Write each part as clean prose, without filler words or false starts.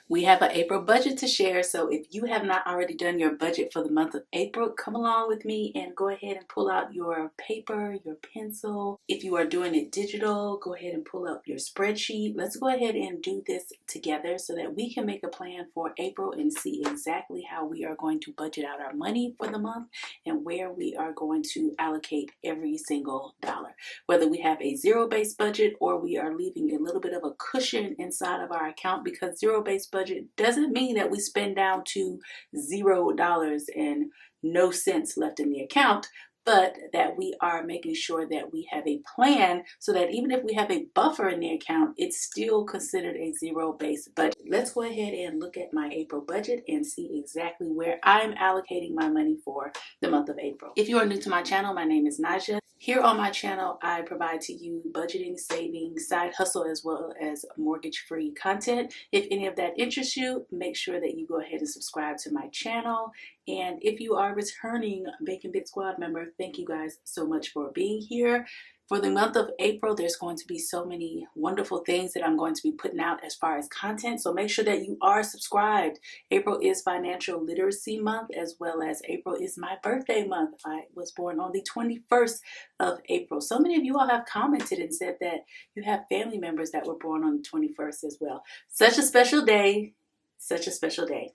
We have an April budget to share, so if you have not already done your budget for the month of April, come along with me and go ahead and pull out your paper, your pencil. If you are doing it digital, go ahead and pull up your spreadsheet. Let's go ahead and do this together so that we can make a plan for April and see exactly how we are going to budget out our money for the month and where we are going to allocate every single dollar. Whether we have a zero-based budget or we are leaving a little bit of a cushion inside of our account, because zero-based budget doesn't mean that we spend down to $0 and no cents left in the account, but that we are making sure that we have a plan so that even if we have a buffer in the account, it's still considered a zero-based budget. Let's go ahead and look at my April budget and see exactly where I'm allocating my money for the month of April. If you are new to my channel, my name is Naja. Here on my channel, I provide to you budgeting, saving, side hustle, as well as mortgage-free content. If any of that interests you, make sure that you go ahead and subscribe to my channel. And if you are a returning Bacon Bit Squad member, thank you guys so much for being here. For the month of April, there's going to be so many wonderful things that I'm going to be putting out as far as content. So make sure that you are subscribed. April is Financial Literacy Month, as well as April is my birthday month. I was born on the 21st of April. So many of you all have commented and said that you have family members that were born on the 21st as well. Such a special day. Such a special day.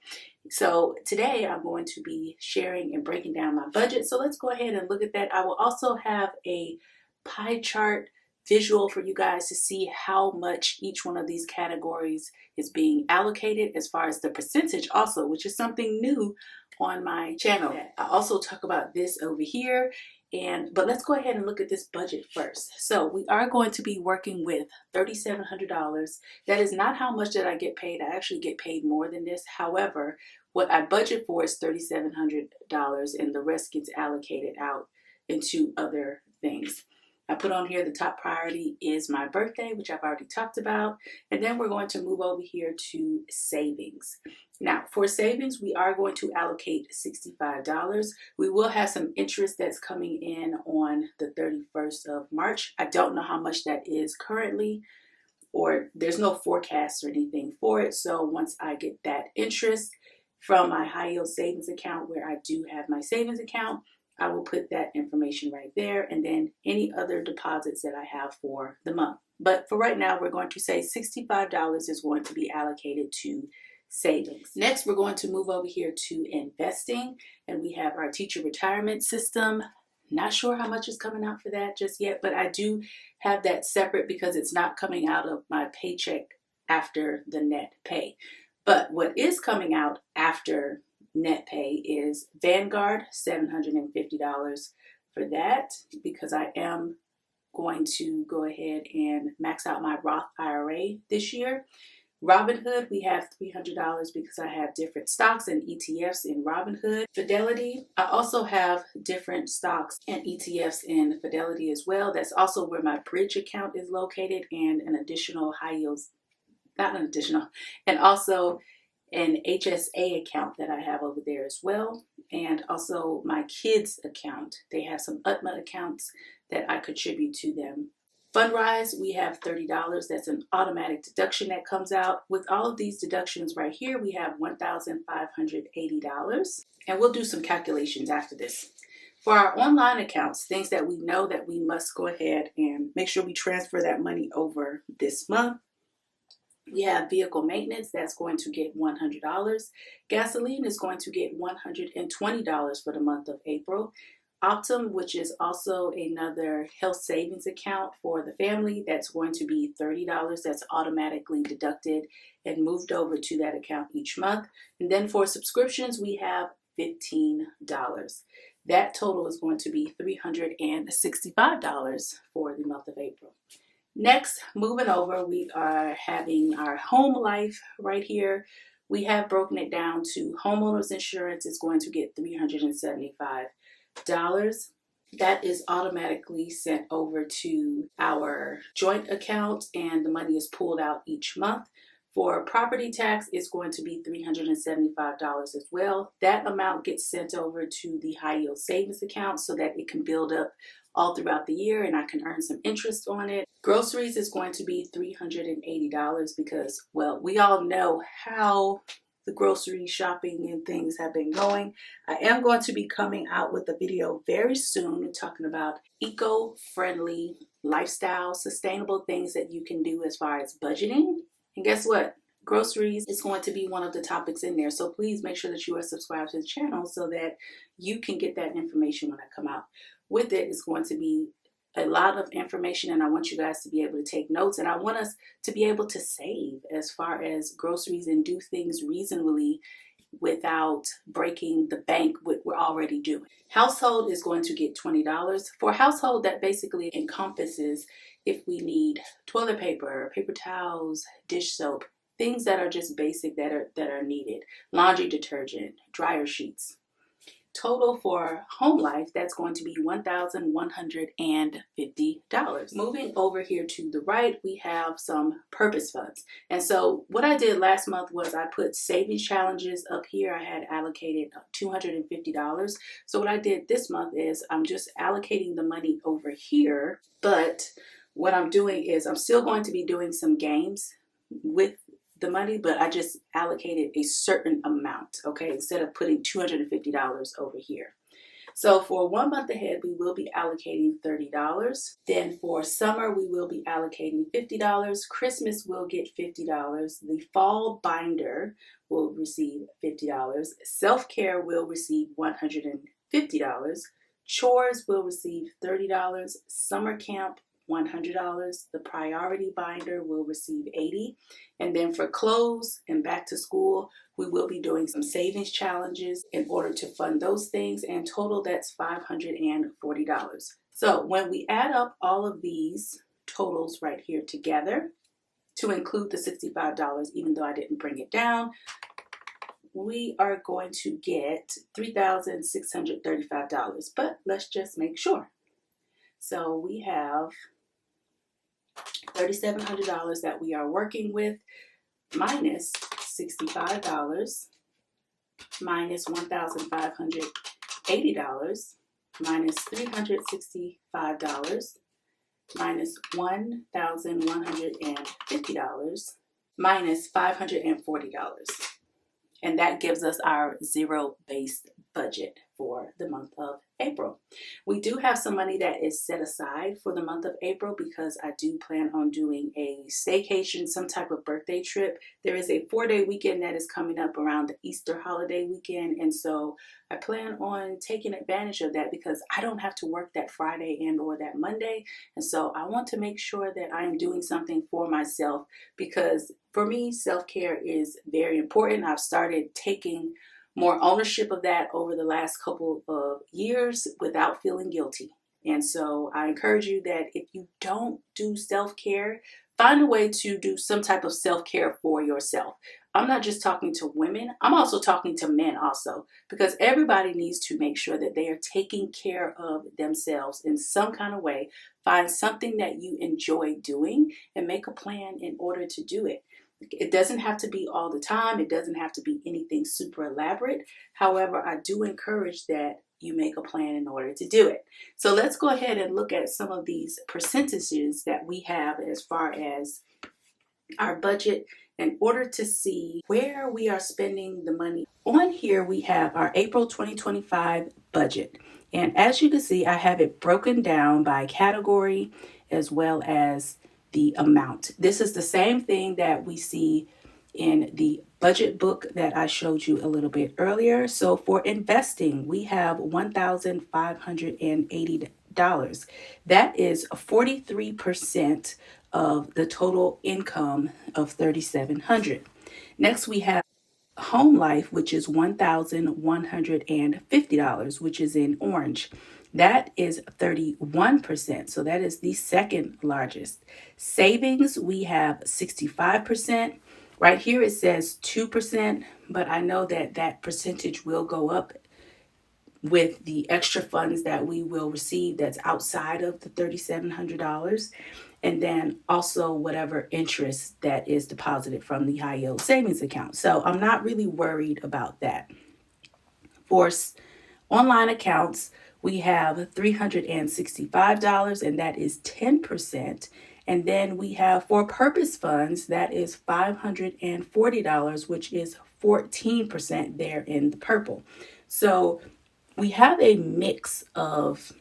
So today I'm going to be sharing and breaking down my budget. So let's go ahead and look at that. I will also have a pie chart visual for you guys to see how much each one of these categories is being allocated, as far as the percentage also, which is something new on my channel. I also talk about this over here. But let's go ahead and look at this budget first. So we are going to be working with $3,700. That is not how much that I get paid. I actually get paid more than this. However, what I budget for is $3,700, and the rest gets allocated out into other things. I put on here the top priority is my birthday, which I've already talked about. And then we're going to move over here to savings. Now, for savings, we are going to allocate $65. We will have some interest that's coming in on the 31st of March. I don't know how much that is currently, or there's no forecast or anything for it. So once I get that interest from my high yield savings account, where I do have my savings account, I will put that information right there, and then any other deposits that I have for the month. But for right now, we're going to say $65 is going to be allocated to savings. Next, we're going to move over here to investing, and we have our teacher retirement system. Not sure how much is coming out for that just yet, but I do have that separate because it's not coming out of my paycheck after the net pay. But what is coming out after net pay is Vanguard, $750 for that, because I am going to go ahead and max out my Roth IRA this year. Robinhood, we have $300 because I have different stocks and ETFs in Robinhood. Fidelity, I also have different stocks and ETFs in Fidelity as well. That's also where my bridge account is located, and an additional high yields, not an additional, and also an HSA account that I have over there as well, and also my kids account. They have some UTMA accounts that I contribute to them. Fundrise, we have $30. That's an automatic deduction that comes out. With all of these deductions right here, we have $1,580. And we'll do some calculations after this. For our online accounts, things that we know that we must go ahead and make sure we transfer that money over this month. We have vehicle maintenance, that's going to get $100. Gasoline is going to get $120 for the month of April. Optum, which is also another health savings account for the family, that's going to be $30. That's automatically deducted and moved over to that account each month. And then for subscriptions, we have $15. That total is going to be $365 for the month of April. Next, moving over, we are having our home life right here. We have broken it down to homeowners insurance is going to get $375. That is automatically sent over to our joint account, and the money is pulled out each month. For property tax, it's going to be $375 as well. That amount gets sent over to the high yield savings account so that it can build up all throughout the year, and I can earn some interest on it. Groceries is going to be $380 because, well, we all know how the grocery shopping and things have been going. I am going to be coming out with a video very soon talking about eco-friendly lifestyle, sustainable things that you can do as far as budgeting. And guess what? Groceries is going to be one of the topics in there. So please make sure that you are subscribed to the channel so that you can get that information when I come out with it. It's going to be a lot of information, and I want you guys to be able to take notes, and I want us to be able to save as far as groceries and do things reasonably without breaking the bank with what we're already doing. Household is going to get $20. For a household, that basically encompasses if we need toilet paper, paper towels, dish soap, things that are just basic that are needed, laundry detergent, dryer sheets. Total for home life, that's going to be $1,150. Moving over here to the right, we have some purpose funds. And so what I did last month was I put savings challenges up here. I had allocated $250. So what I did this month is I'm just allocating the money over here. But what I'm doing is I'm still going to be doing some games with the money, but I just allocated a certain amount, okay, instead of putting $250 over here. So for 1 month ahead, we will be allocating $30. Then for summer, we will be allocating $50. Christmas will get $50. The fall binder will receive $50. Self-care will receive $150. Chores will receive $30. Summer camp, $100. The priority binder will receive $80. And then for clothes and back to school, we will be doing some savings challenges in order to fund those things. And total, that's $540. So when we add up all of these totals right here together to include the $65, even though I didn't bring it down, we are going to get $3,635. But let's just make sure. So we have $3,700 that we are working with, minus $65, minus $1,580, minus $365, minus $1,150, minus $540. And that gives us our zero-based budget for the month of April. We do have some money that is set aside for the month of April because I do plan on doing a staycation, some type of birthday trip. There is a 4-day weekend that is coming up around the Easter holiday weekend, and so I plan on taking advantage of that because I don't have to work that Friday and or that Monday, and so I want to make sure that I am doing something for myself because for me, self-care is very important. I've started taking more ownership of that over the last couple of years without feeling guilty. And so I encourage you that if you don't do self-care, find a way to do some type of self-care for yourself. I'm not just talking to women, I'm also talking to men also, because everybody needs to make sure that they are taking care of themselves in some kind of way. Find something that you enjoy doing and make a plan in order to do it. It doesn't have to be all the time. It doesn't have to be anything super elaborate. However, I do encourage that you make a plan in order to do it. So let's go ahead and look at some of these percentages that we have as far as our budget in order to see where we are spending the money. On here, we have our April 2025 budget. And as you can see, I have it broken down by category as well as the amount. This is the same thing that we see in the budget book that I showed you a little bit earlier. So for investing, we have $1,580. That is 43% of the total income of $3,700. Next, we have home life, which is $1,150, which is in orange. That is 31%. So that is the second largest. Savings, we have 65%. Right here it says 2%, but I know that that percentage will go up with the extra funds that we will receive that's outside of the $3,700. And then also whatever interest that is deposited from the high yield savings account. So I'm not really worried about that. For online accounts, we have $365, and that is 10%. And then we have for purpose funds, that is $540, which is 14% there in the purple. So we have a mix of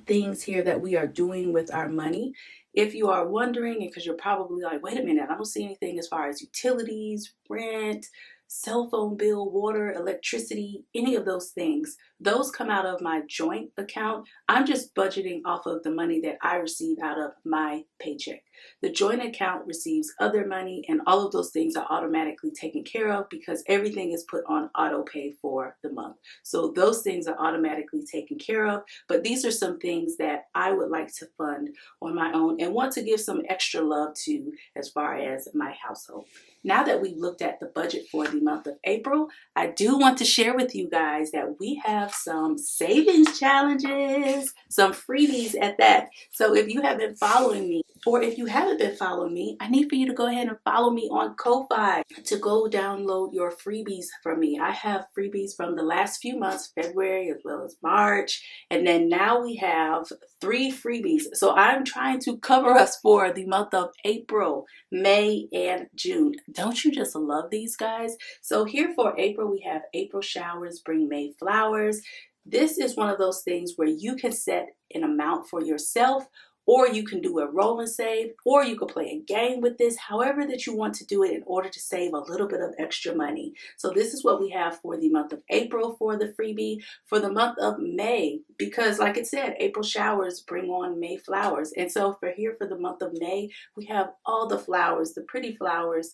things here that we are doing with our money. If you are wondering, because you're probably like, wait a minute, I don't see anything as far as utilities, rent, cell phone bill, water, electricity, any of those things. Those come out of my joint account. I'm just budgeting off of the money that I receive out of my paycheck. The joint account receives other money, and all of those things are automatically taken care of because everything is put on auto pay for the month. So those things are automatically taken care of. But these are some things that I would like to fund on my own and want to give some extra love to as far as my household. Now that we've looked at the budget for the month of April, I do want to share with you guys that we have some savings challenges, some freebies at that. So if you have been following me, or if you haven't been following me, I need for you to go ahead and follow me on Ko-Fi to go download your freebies from me. I have freebies from the last few months, February as well as March, and then now we have 3 freebies. So I'm trying to cover us for the month of April, May, and June. Don't you just love these guys? So here for April, we have April showers bring May flowers. This is one of those things where you can set an amount for yourself, or you can do a roll and save, or you can play a game with this, however that you want to do it in order to save a little bit of extra money. So this is what we have for the month of April for the freebie. For the month of May, because like it said, April showers bring on May flowers. And so for here for the month of May, we have all the flowers, the pretty flowers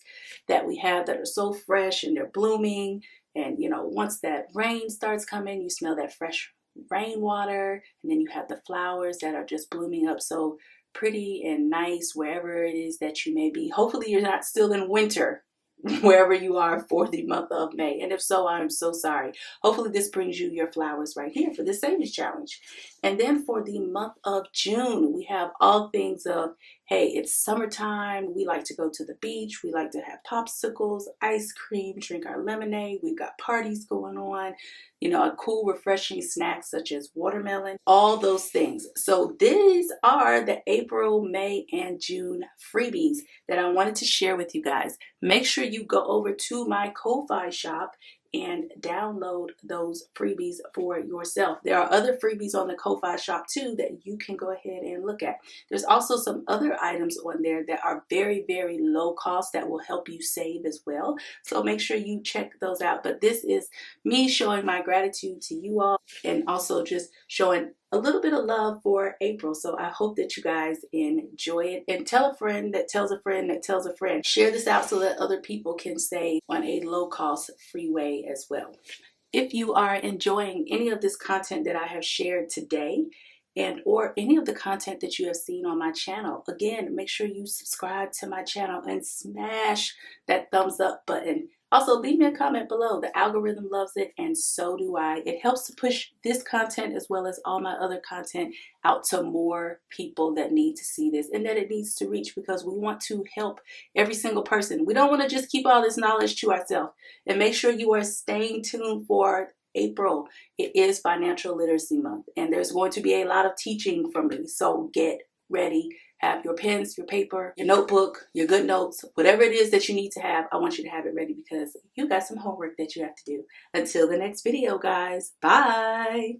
that we have that are so fresh and they're blooming. And you know, once that rain starts coming, you smell that fresh rainwater, and then you have the flowers that are just blooming up so pretty and nice wherever it is that you may be. Hopefully you're not still in winter wherever you are for the month of May, and if so, I'm so sorry. Hopefully this brings you your flowers right here for the savings challenge. And then for the month of June, we have all things of, hey, it's summertime, we like to go to the beach, we like to have popsicles, ice cream, drink our lemonade, we've got parties going on, you know, a cool refreshing snack such as watermelon, all those things. So these are the April, May, and June freebies that I wanted to share with you guys. Make sure you go over to my Ko-Fi shop and download those freebies for yourself. There are other freebies on the Ko-Fi shop too that you can go ahead and look at. There's also some other items on there that are very, very low cost that will help you save as well. So make sure you check those out. But this is me showing my gratitude to you all and also just showing a little bit of love for April. So I hope that you guys enjoy it, and tell a friend that tells a friend that tells a friend. Share this out so that other people can save on a low cost free way as well. If you are enjoying any of this content that I have shared today, and or any of the content that you have seen on my channel, again, make sure you subscribe to my channel and smash that thumbs up button. Also, leave me a comment below. The algorithm loves it, and so do I. It helps to push this content as well as all my other content out to more people that need to see this and that it needs to reach, because we want to help every single person. We don't want to just keep all this knowledge to ourselves. And make sure you are staying tuned for April. It is Financial Literacy Month, and there's going to be a lot of teaching from me. So get ready. Have your pens, your paper, your notebook, your good notes, whatever it is that you need to have. I want you to have it ready because you got some homework that you have to do. Until the next video, guys. Bye.